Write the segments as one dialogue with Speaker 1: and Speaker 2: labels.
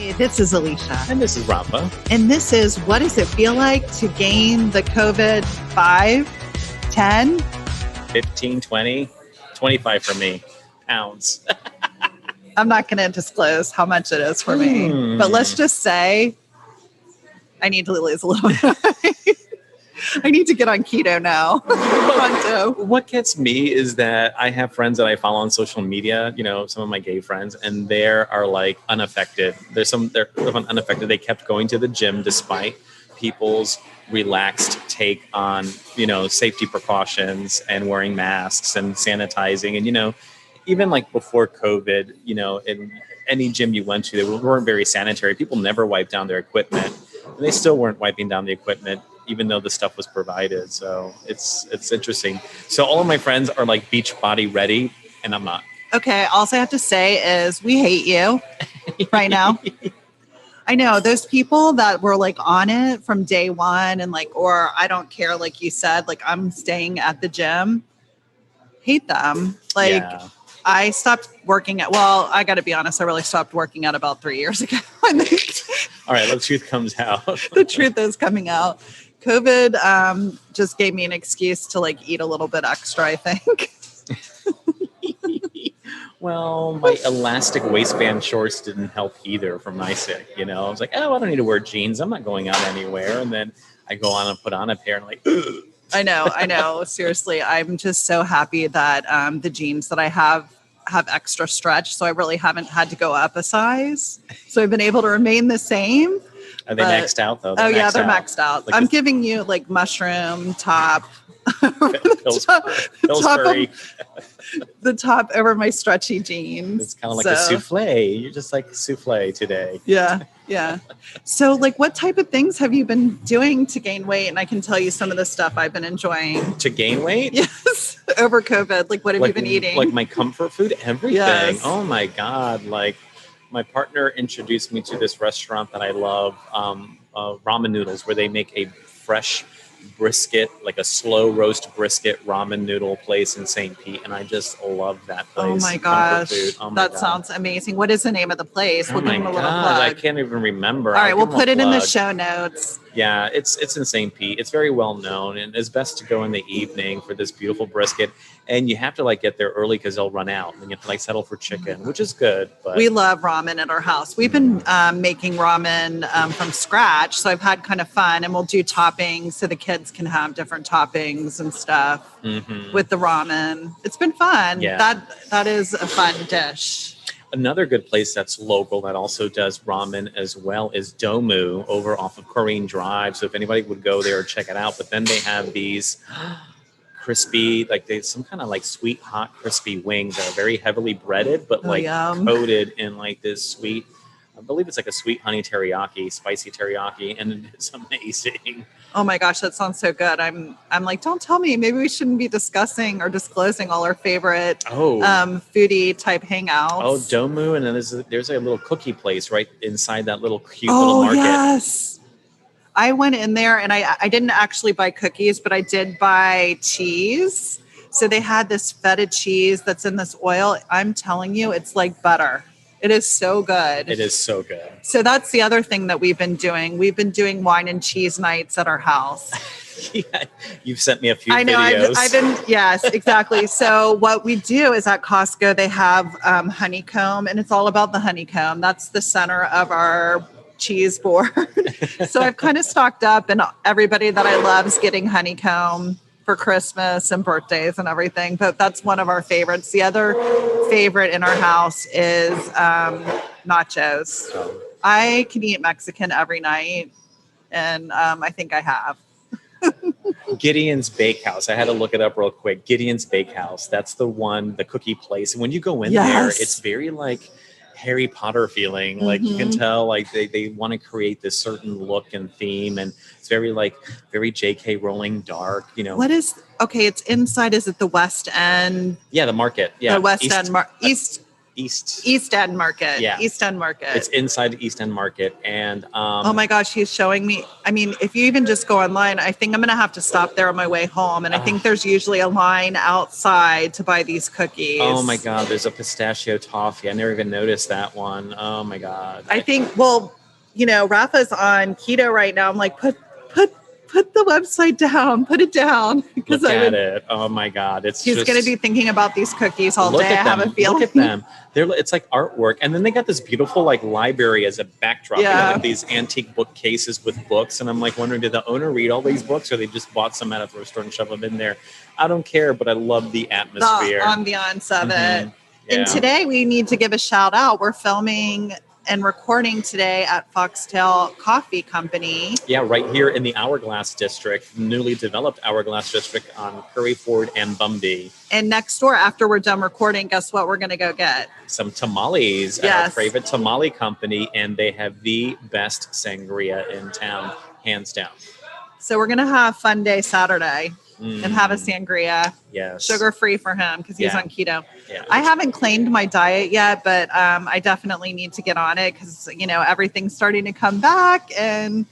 Speaker 1: Hey, this is Alicia.
Speaker 2: And this is Rafa.
Speaker 1: And this is What Does It Feel Like to Gain the COVID 5, 10?
Speaker 2: 15, 20, 25 for me. Pounds.
Speaker 1: I'm not going to disclose how much it is for me. But let's just say I need to lose a little bit. I need to get on keto now. Pronto.
Speaker 2: What gets me is that I have friends that I follow on social media, you know, some of my gay friends, and they are like unaffected. They're unaffected. They kept going to the gym despite people's relaxed take on, you know, safety precautions and wearing masks and sanitizing. And, you know, even like before COVID, you know, in any gym you went to, they weren't very sanitary. People never wiped down their equipment, and they still weren't wiping down the equipment, even though the stuff was provided. So it's interesting. So all of my friends are like Beachbody ready, and I'm not.
Speaker 1: Okay, all I have to say is we hate you right now. I know those people that were like on it from day one and like, or I don't care, like you said, like I'm staying at the gym. Hate them. Like
Speaker 2: Yeah.
Speaker 1: I stopped working at, well, I got to be honest, I really stopped working out about 3 years ago.
Speaker 2: All right, the truth comes out.
Speaker 1: The truth is coming out. COVID just gave me an excuse to like eat a little bit extra, I think.
Speaker 2: Well, my elastic waistband shorts didn't help either from my sick, you know. I was like, oh, I don't need to wear jeans. I'm not going out anywhere. And then I go on and put on a pair and like, ugh.
Speaker 1: I know. Seriously, I'm just so happy that the jeans that I have extra stretch. So I really haven't had to go up a size. So I've been able to remain the same.
Speaker 2: Are they maxed out though?
Speaker 1: They're maxed out. Like I'm giving you like mushroom top.
Speaker 2: Pillsbury.
Speaker 1: The top over my stretchy jeans.
Speaker 2: It's kind of like a souffle. You're just like souffle today.
Speaker 1: Yeah. So like what type of things have you been doing to gain weight? And I can tell you some of the stuff I've been enjoying.
Speaker 2: To gain weight?
Speaker 1: Yes. Over COVID. Like what have you been eating?
Speaker 2: Like my comfort food? Everything.
Speaker 1: Yes.
Speaker 2: Oh my God. Like my partner introduced me to this restaurant that I love, ramen noodles, where they make a fresh brisket, like a slow roast brisket ramen noodle place in St. Pete, and I just love that place.
Speaker 1: Oh my gosh, that sounds amazing. What is the name of the place? We'll give them a little plug.
Speaker 2: I can't even remember.
Speaker 1: All right, we'll put it in the show notes.
Speaker 2: Yeah, it's in St. Pete. It's very well known, and it's best to go in the evening for this beautiful brisket. And you have to like get there early because they'll run out, and you have to like settle for chicken, which is good. But
Speaker 1: we love ramen at our house. We've been making ramen from scratch, so I've had kind of fun, and we'll do toppings so the kids can have different toppings and stuff with the ramen. It's been fun.
Speaker 2: Yeah.
Speaker 1: That is a fun dish.
Speaker 2: Another good place that's local that also does ramen as well is Domu over off of Corrine Drive. So if anybody would go there, check it out. But then they have these crispy, like they some kind of like sweet, hot, crispy wings that are very heavily breaded, but like coated in like this sweet, I believe it's like a sweet honey teriyaki, spicy teriyaki, and it's amazing.
Speaker 1: Oh my gosh, that sounds so good. I'm like, don't tell me. Maybe we shouldn't be discussing or disclosing all our favorite foodie type hangouts.
Speaker 2: Oh, Domu, and then there's a little cookie place right inside that little cute little market. Oh
Speaker 1: yes, I went in there and I didn't actually buy cookies, but I did buy cheese. So they had this feta cheese that's in this oil. I'm telling you, it's like butter. It is so good.
Speaker 2: It is so good.
Speaker 1: So that's the other thing that we've been doing. We've been doing wine and cheese nights at our house.
Speaker 2: Yeah, you've sent me a few
Speaker 1: videos. I know. I've been, yes, exactly. So what we do is at Costco, they have honeycomb, and it's all about the honeycomb. That's the center of our cheese board. So I've kind of stocked up, and everybody that I love is getting honeycomb for Christmas and birthdays and everything, but that's one of our favorites. The other favorite in our house is nachos. I can eat Mexican every night, and I think I have.
Speaker 2: Gideon's Bakehouse. I had to look it up real quick. Gideon's Bakehouse. That's the one, the cookie place. And when you go in there, it's very like Harry Potter feeling. Like you can tell like they want to create this certain look and theme, and it's very J.K. Rowling dark, you know.
Speaker 1: What is it's inside, is it the West End?
Speaker 2: Yeah, the market. Yeah.
Speaker 1: The West End East East End Market.
Speaker 2: Yeah.
Speaker 1: East End Market.
Speaker 2: It's inside the East End Market. And
Speaker 1: oh my gosh, he's showing me. I mean, if you even just go online, I think I'm going to have to stop there on my way home. And I think there's usually a line outside to buy these cookies.
Speaker 2: Oh my God, there's a pistachio toffee. I never even noticed that one. Oh my God.
Speaker 1: I think, well, you know, Rafa's on keto right now. I'm like, put the website down, put it down.
Speaker 2: Look at it. Oh my God.
Speaker 1: He's going to be thinking about these cookies all day. I have a feeling.
Speaker 2: Look at them. It's like artwork. And then they got this beautiful like library as a backdrop.
Speaker 1: Yeah.
Speaker 2: They have, like, these antique bookcases with books. And I'm like wondering, did the owner read all these books or they just bought some at a thrift store and shoved them in there? I don't care, but I love the atmosphere.
Speaker 1: The ambiance of it.
Speaker 2: Yeah.
Speaker 1: And today we need to give a shout out. We're filming and recording today at Foxtail Coffee Company.
Speaker 2: Yeah, right here in the Hourglass District, newly developed Hourglass District on Curry Ford and Bumby.
Speaker 1: And next door, after we're done recording, guess what we're going to go get?
Speaker 2: Some tamales at our favorite tamale company, and they have the best sangria in town, hands down.
Speaker 1: So we're going to have fun day Saturday and have a sangria.
Speaker 2: Yes.
Speaker 1: Sugar-free for him because he's on keto.
Speaker 2: Yeah.
Speaker 1: I haven't claimed my diet yet, but I definitely need to get on it because, you know, everything's starting to come back and,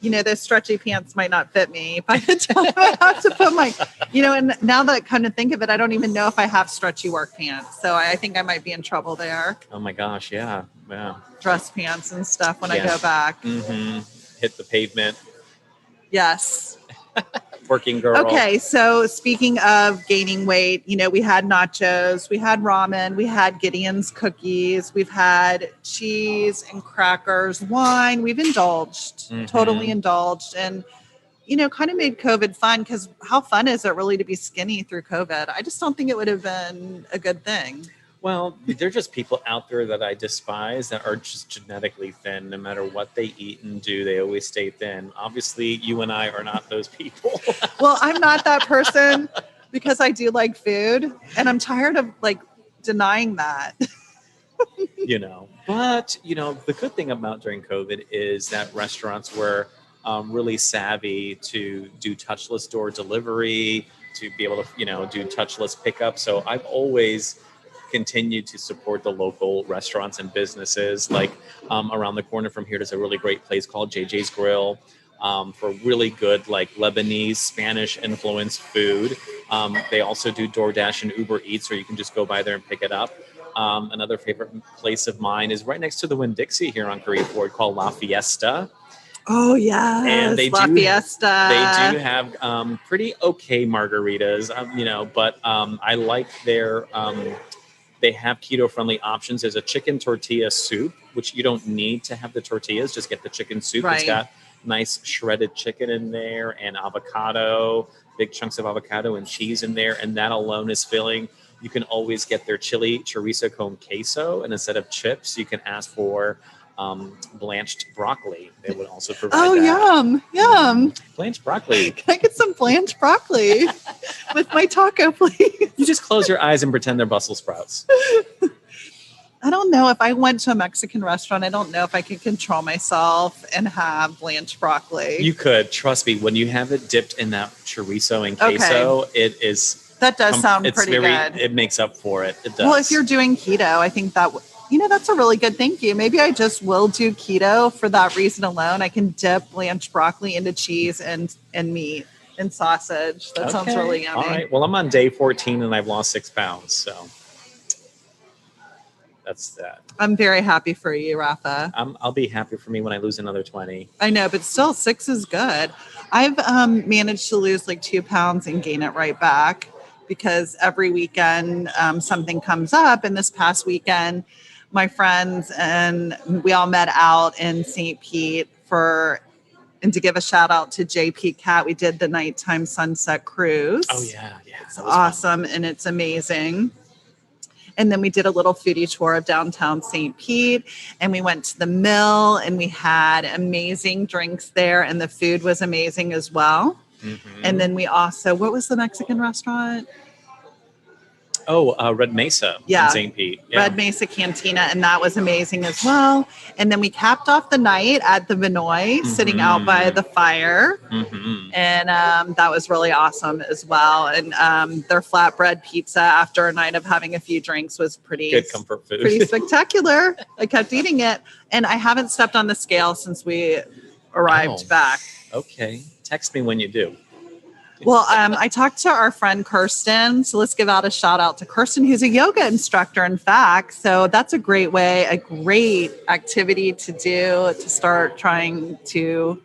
Speaker 1: you know, those stretchy pants might not fit me by the time I have to put my, you know, and now that I kind of think of it, I don't even know if I have stretchy work pants. So I think I might be in trouble there.
Speaker 2: Oh my gosh, yeah.
Speaker 1: Dress pants and stuff when I go back.
Speaker 2: Hit the pavement.
Speaker 1: Yes.
Speaker 2: Working girl.
Speaker 1: Okay, so speaking of gaining weight, you know, we had nachos, we had ramen, we had Gideon's cookies, we've had cheese and crackers, wine. We've indulged, totally indulged, and, you know, kind of made COVID fun because how fun is it really to be skinny through COVID? I just don't think it would have been a good thing.
Speaker 2: Well, they're just people out there that I despise that are just genetically thin. No matter what they eat and do, they always stay thin. Obviously, you and I are not those people.
Speaker 1: Well, I'm not that person because I do like food and I'm tired of like denying that.
Speaker 2: You know, but, you know, the good thing about during COVID is that restaurants were really savvy to do touchless door delivery, to be able to, you know, do touchless pickup. So I've always continue to support the local restaurants and businesses. Like around the corner from here, there's a really great place called JJ's Grill for really good like Lebanese, Spanish influenced food. They also do DoorDash and Uber Eats, where you can just go by there and pick it up. Another favorite place of mine is right next to the Winn-Dixie here on Curry Ford called La Fiesta.
Speaker 1: Oh yeah,
Speaker 2: and they
Speaker 1: La Fiesta.
Speaker 2: They do have pretty okay margaritas, you know, but I like their. They have keto-friendly options. There's a chicken tortilla soup, which you don't need to have the tortillas. Just get the chicken soup.
Speaker 1: Right.
Speaker 2: It's got nice shredded chicken in there and avocado, big chunks of avocado and cheese in there, and that alone is filling. You can always get their chili chorizo con queso, and instead of chips, you can ask for blanched broccoli. They would also provide that.
Speaker 1: Yum.
Speaker 2: Blanched broccoli.
Speaker 1: Can I get some blanched broccoli with my taco, please?
Speaker 2: You just close your eyes and pretend they're Brussels sprouts.
Speaker 1: I don't know if I went to a Mexican restaurant. I don't know if I could control myself and have blanched broccoli.
Speaker 2: You could. Trust me, when you have it dipped in that chorizo and queso, it is...
Speaker 1: That does sound pretty good.
Speaker 2: It makes up for it. It does.
Speaker 1: Well, if you're doing keto, I think that... You know, that's a really good thank you. Maybe I just will do keto for that reason alone. I can dip blanched broccoli into cheese and meat and sausage. That sounds really yummy.
Speaker 2: All right. Well, I'm on day 14 and I've lost 6 pounds. So that's that.
Speaker 1: I'm very happy for you, Rafa.
Speaker 2: I'll be happy for me when I lose another 20.
Speaker 1: I know, but still 6 is good. I've managed to lose like 2 pounds and gain it right back because every weekend something comes up. And this past weekend, my friends and we all met out in St. Pete and to give a shout out to JP Cat, we did the nighttime sunset cruise.
Speaker 2: Oh yeah.
Speaker 1: It's awesome and it's amazing. And then we did a little foodie tour of downtown St. Pete and we went to the mill and we had amazing drinks there and the food was amazing as well. And then we also, what was the Mexican restaurant?
Speaker 2: Red Mesa
Speaker 1: Yeah.
Speaker 2: in St. Pete. Yeah.
Speaker 1: Red Mesa Cantina, and that was amazing as well. And then we capped off the night at the Vinoy, sitting out by the fire.
Speaker 2: Mm-hmm.
Speaker 1: And that was really awesome as well. And their flatbread pizza after a night of having a few drinks was
Speaker 2: Good comfort food.
Speaker 1: pretty spectacular. I kept eating it. And I haven't stepped on the scale since we arrived back.
Speaker 2: Okay. Text me when you do.
Speaker 1: Well, I talked to our friend Kirsten. So let's give out a shout out to Kirsten, who's a yoga instructor, in fact. So that's a great activity to do to start trying to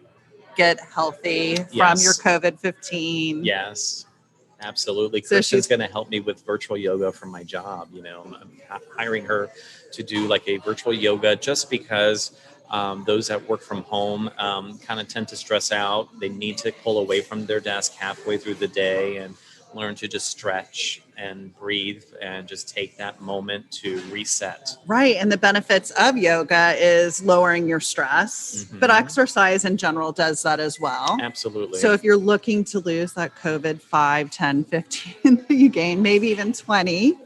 Speaker 1: get healthy from your COVID-15.
Speaker 2: Yes, absolutely.
Speaker 1: So
Speaker 2: Kristen's going to help me with virtual yoga for my job. I'm hiring her to do like a virtual yoga just because those that work from home kind of tend to stress out. They need to pull away from their desk halfway through the day and learn to just stretch and breathe and just take that moment to reset.
Speaker 1: Right. And the benefits of yoga is lowering your stress, but exercise in general does that as well.
Speaker 2: Absolutely.
Speaker 1: So if you're looking to lose that COVID 5, 10, 15 that you gain, maybe even 20,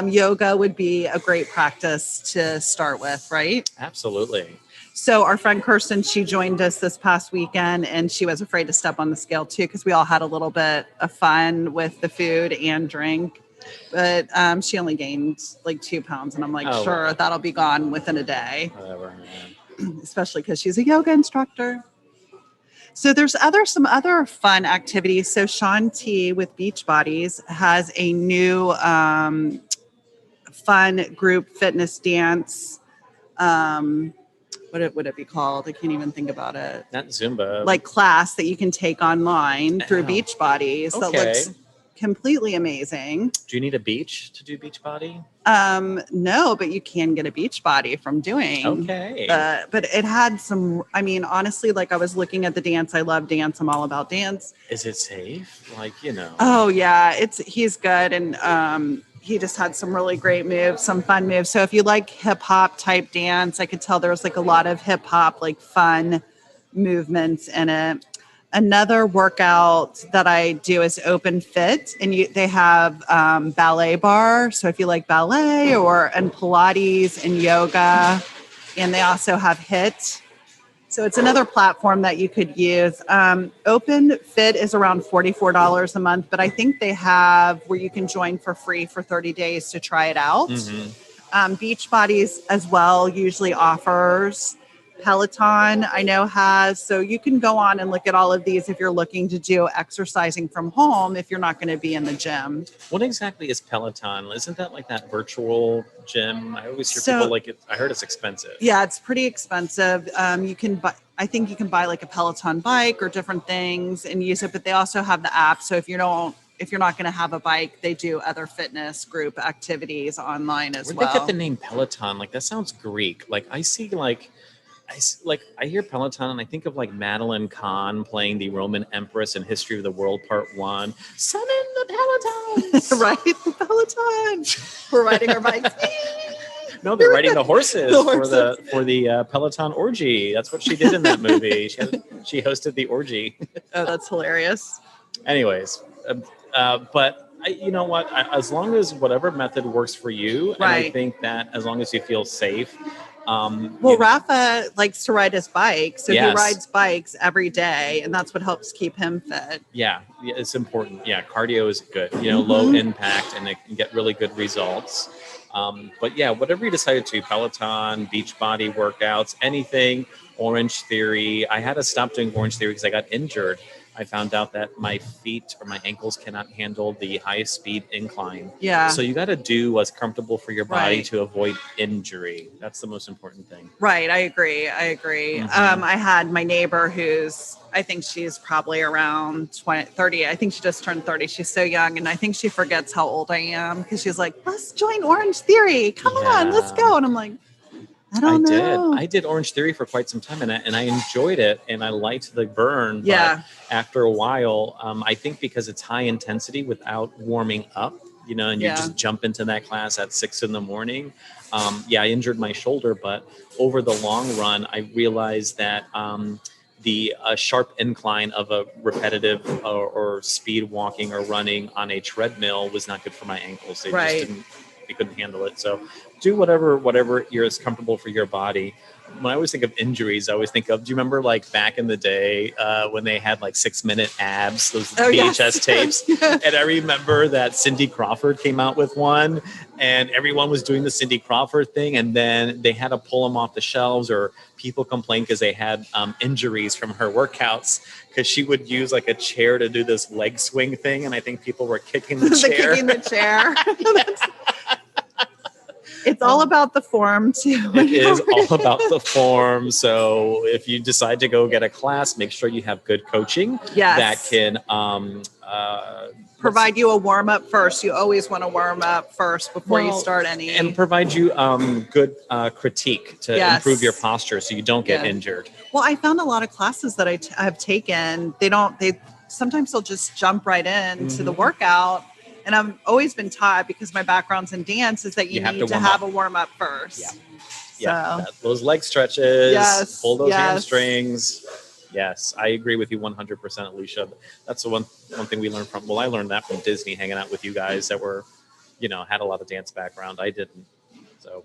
Speaker 1: yoga would be a great practice to start with, right?
Speaker 2: Absolutely.
Speaker 1: So our friend Kirsten, she joined us this past weekend and she was afraid to step on the scale too, because we all had a little bit of fun with the food and drink. But she only gained like 2 pounds. And I'm like, sure, that'll be gone within a day.
Speaker 2: Whatever.
Speaker 1: Especially because she's a yoga instructor. So there's some other fun activities. So Sean T with Beachbodies has a new fun group fitness dance. What would it be called? I can't even think about it.
Speaker 2: Not Zumba.
Speaker 1: Like class that you can take online through Beachbody. So that looks completely amazing.
Speaker 2: Do you need a beach to do Beachbody?
Speaker 1: No, but you can get a Beachbody from doing.
Speaker 2: Okay.
Speaker 1: But it had some, I mean, honestly, like I was looking at the dance. I love dance. I'm all about dance.
Speaker 2: Is it safe?
Speaker 1: Oh yeah, he's good. And he just had some really great moves, some fun moves. So if you like hip hop type dance, I could tell there was like a lot of hip hop, like fun movements in it. Another workout that I do is Open Fit, and they have ballet bar. So if you like ballet and Pilates and yoga, and they also have HIIT. So it's another platform that you could use. Open Fit is around $44 a month, but I think they have where you can join for free for 30 days to try it out. Beachbodies as well usually offers. Peloton, I know, has. So you can go on and look at all of these if you're looking to do exercising from home if you're not going to be in the gym.
Speaker 2: What exactly is Peloton? Isn't that like that virtual gym? I always hear people like it. I heard it's expensive.
Speaker 1: Yeah, it's pretty expensive. You can buy, I think you can buy like a Peloton bike or different things and use it, but they also have the app. So if you're not going to have a bike, they do other fitness group activities online as well.
Speaker 2: Where'd they get the name Peloton? Like that sounds Greek. Like I see I hear Peloton and I think of like Madeline Kahn playing the Roman Empress in History of the World Part 1. Summon the Pelotons!
Speaker 1: Right, the Peloton. We're riding our bikes.
Speaker 2: No, they're riding the horses, for the Peloton orgy. That's what she did in that movie. She hosted the orgy.
Speaker 1: Oh, that's hilarious.
Speaker 2: Anyways, but you know what? As long as whatever method works for you, and I think that as long as you feel safe.
Speaker 1: Rafa likes to ride his bike, so he rides bikes every day, and that's what helps keep him fit.
Speaker 2: Yeah, it's important. Yeah, cardio is good. Low impact, and it can get really good results. But yeah, whatever you decide to, Peloton, Beachbody workouts, anything, Orange Theory. I had to stop doing Orange Theory because I got injured. I found out that my feet or my ankles cannot handle the high speed incline.
Speaker 1: Yeah.
Speaker 2: So you got to do what's comfortable for your body to avoid injury. That's the most important thing.
Speaker 1: Right. I agree. I had my neighbor I think she's probably around 30. I think she just turned 30. She's so young. And I think she forgets how old I am because she's like, let's join Orange Theory. Come on, let's go. And I'm like, I don't know.
Speaker 2: I did Orange Theory for quite some time, and I enjoyed it, and I liked the burn. But after a while, I think because it's high intensity without warming up, and you just jump into that class at 6 a.m. I injured my shoulder, but over the long run, I realized that the sharp incline of a repetitive or speed walking or running on a treadmill was not good for my ankles. They
Speaker 1: Right.
Speaker 2: just didn't, they couldn't handle it. So do whatever is comfortable for your body. When I always think of injuries, I always think of, do you remember like back in the day when they had like 6-minute abs, those VHS tapes? And I remember that Cindy Crawford came out with one and everyone was doing the Cindy Crawford thing. And then they had to pull them off the shelves, or people complained because they had injuries from her workouts, because she would use like a chair to do this leg swing thing. And I think people were kicking the chair.
Speaker 1: Kicking the chair. It's all about the form too.
Speaker 2: It is all about the form. So if you decide to go get a class, make sure you have good coaching that can
Speaker 1: provide you a warm up first. You always want to warm up first before you start any.
Speaker 2: And provide you good critique to improve your posture so you don't get injured.
Speaker 1: Well, I found a lot of classes that I have taken, sometimes they'll just jump right into the workout. And I've always been taught, because my background's in dance, is that you need to have a warm up first.
Speaker 2: Yeah. Those leg stretches, pull those hamstrings. Yes, I agree with you 100%, Alicia. That's the one thing we learned I learned that from Disney, hanging out with you guys that were, had a lot of dance background. I didn't. So,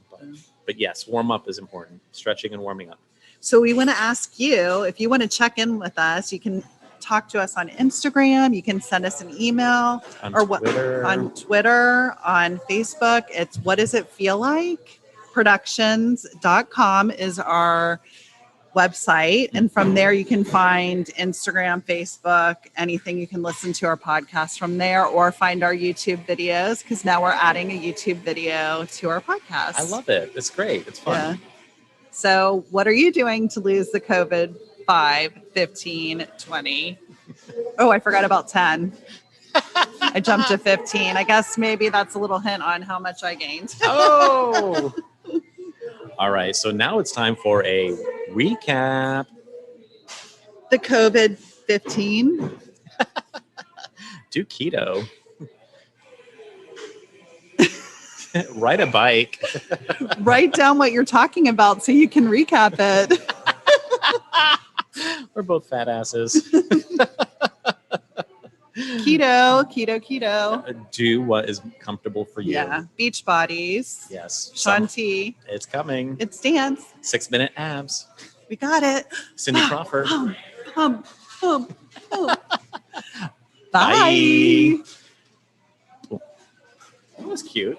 Speaker 2: but yes, warm up is important. Stretching and warming up.
Speaker 1: So we want to ask you, if you want to check in with us, you can talk to us on Instagram. You can send us an email on Twitter, on Facebook. It's What Does It Feel Like? Productions.com is our website. And from there, you can find Instagram, Facebook, anything. You can listen to our podcast from there, or find our YouTube videos, because now we're adding a YouTube video to our podcast.
Speaker 2: I love it. It's great. It's fun.
Speaker 1: Yeah. So what are you doing to lose the COVID 5, 15, 20? Oh, I forgot about 10. I jumped to 15. I guess maybe that's a little hint on how much I gained.
Speaker 2: Oh. All right. So now it's time for a recap.
Speaker 1: The COVID 15.
Speaker 2: Do keto. Ride a bike.
Speaker 1: Write down what you're talking about so you can recap it.
Speaker 2: We're both fat asses.
Speaker 1: Keto.
Speaker 2: Do what is comfortable for you.
Speaker 1: Yeah. Beachbodies.
Speaker 2: Yes.
Speaker 1: Shanti.
Speaker 2: It's coming.
Speaker 1: It's dance.
Speaker 2: 6-minute abs.
Speaker 1: We got it.
Speaker 2: Cindy Crawford.
Speaker 1: Boom. Bye.
Speaker 2: That was cute.